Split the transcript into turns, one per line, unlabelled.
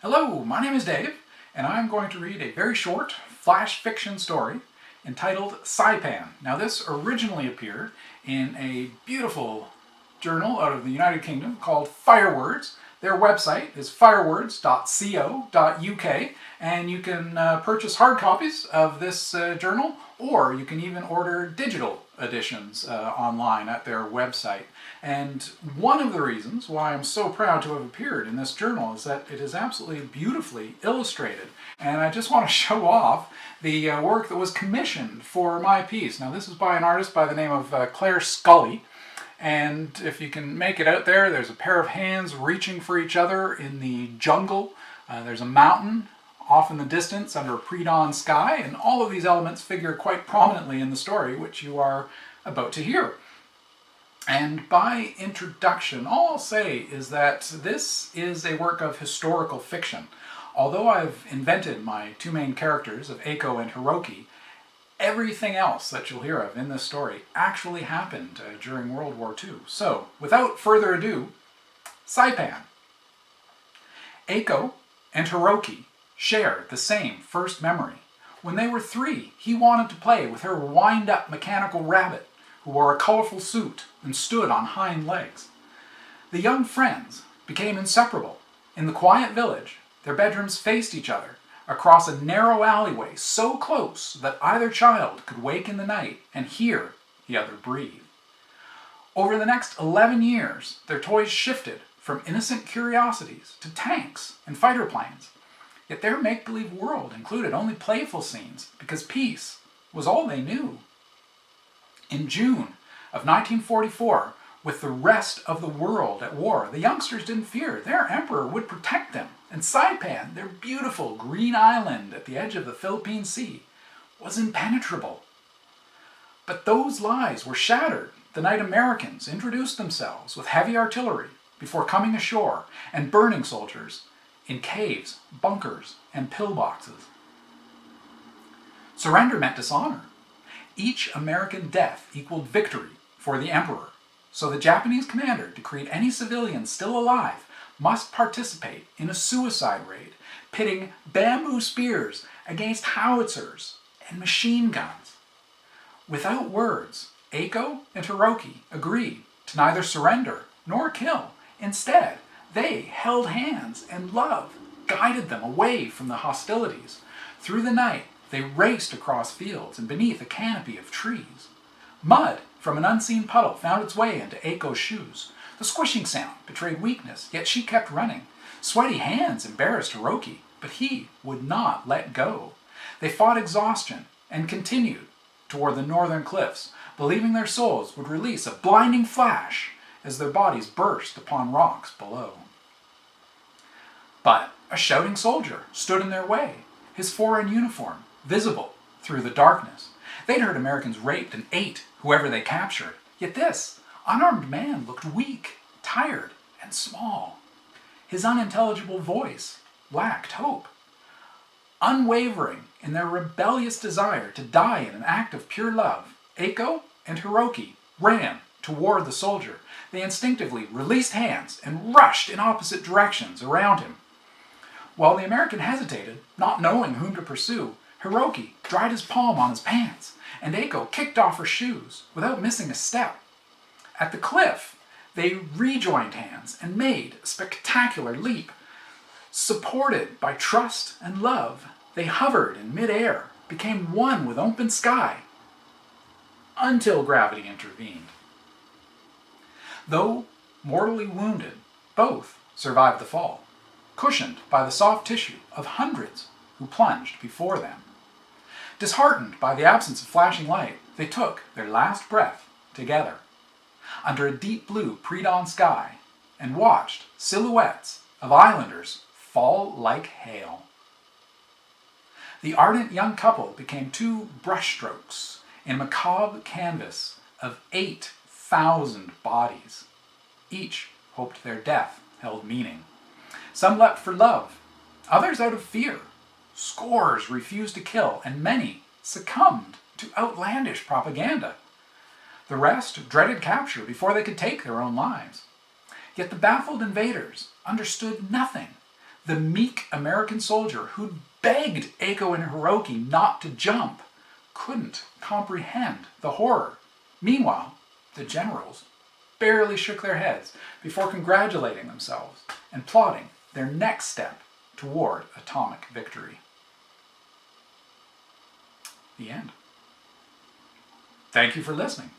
Hello, my name is Dave, and I'm going to read a very short flash fiction story entitled Saipan. Now this originally appeared in a beautiful journal out of the United Kingdom called Firewords. Their website is firewords.co.uk, and you can purchase hard copies of this journal, or you can even order digital editions online at their website. And one of the reasons why I'm so proud to have appeared in this journal is that it is absolutely beautifully illustrated. And I just want to show off the work that was commissioned for my piece. Now this is by an artist by the name of Claire Scully. And if you can make it out there, there's a pair of hands reaching for each other in the jungle. There's a mountain off in the distance under a pre-dawn sky, and all of these elements figure quite prominently in the story which you are about to hear. And by introduction, all I'll say is that this is a work of historical fiction. Although I've invented my two main characters of Eiko and Hiroki, everything else that you'll hear of in this story actually happened during World War II. So, without further ado, Saipan. Eiko and Hiroki shared the same first memory. When they were 3, he wanted to play with her wind-up mechanical rabbit, who wore a colorful suit and stood on hind legs. The young friends became inseparable. In the quiet village, their bedrooms faced each other across a narrow alleyway so close that either child could wake in the night and hear the other breathe. Over the next 11 years, their toys shifted from innocent curiosities to tanks and fighter planes. Yet their make-believe world included only playful scenes because peace was all they knew. In June of 1944, with the rest of the world at war, the youngsters didn't fear. Their emperor would protect them, and Saipan, their beautiful green island at the edge of the Philippine Sea, was impenetrable. But those lies were shattered the night Americans introduced themselves with heavy artillery before coming ashore and burning soldiers in caves, bunkers, and pillboxes. Surrender meant dishonor. Each American death equaled victory for the emperor, so the Japanese commander decreed any civilian still alive must participate in a suicide raid, pitting bamboo spears against howitzers and machine guns. Without words, Eiko and Hiroki agreed to neither surrender nor kill. Instead, they held hands, and love guided them away from the hostilities. Through the night, they raced across fields and beneath a canopy of trees. Mud from an unseen puddle found its way into Eiko's shoes. The squishing sound betrayed weakness, yet she kept running. Sweaty hands embarrassed Hiroki, but he would not let go. They fought exhaustion and continued toward the northern cliffs, believing their souls would release a blinding flash as their bodies burst upon rocks below. But a shouting soldier stood in their way, his foreign uniform visible through the darkness. They'd heard Americans raped and ate whoever they captured, yet this unarmed man looked weak, tired, and small. His unintelligible voice lacked hope. Unwavering in their rebellious desire to die in an act of pure love, Eiko and Hiroki ran toward the soldier. They instinctively released hands and rushed in opposite directions around him. While the American hesitated, not knowing whom to pursue, Hiroki dried his palm on his pants, and Eiko kicked off her shoes without missing a step. At the cliff, they rejoined hands and made a spectacular leap. Supported by trust and love, they hovered in midair, became one with open sky, until gravity intervened. Though mortally wounded, both survived the fall, cushioned by the soft tissue of hundreds who plunged before them. Disheartened by the absence of flashing light, they took their last breath together, under a deep blue pre-dawn sky, and watched silhouettes of islanders fall like hail. The ardent young couple became 2 brushstrokes in a macabre canvas of 8,000 bodies. Each hoped their death held meaning. Some leapt for love, others out of fear. Scores refused to kill, and many succumbed to outlandish propaganda. The rest dreaded capture before they could take their own lives. Yet the baffled invaders understood nothing. The meek American soldier who'd begged Eiko and Hiroki not to jump couldn't comprehend the horror. Meanwhile, the generals barely shook their heads before congratulating themselves and plotting their next step toward atomic victory. The end. Thank you for listening.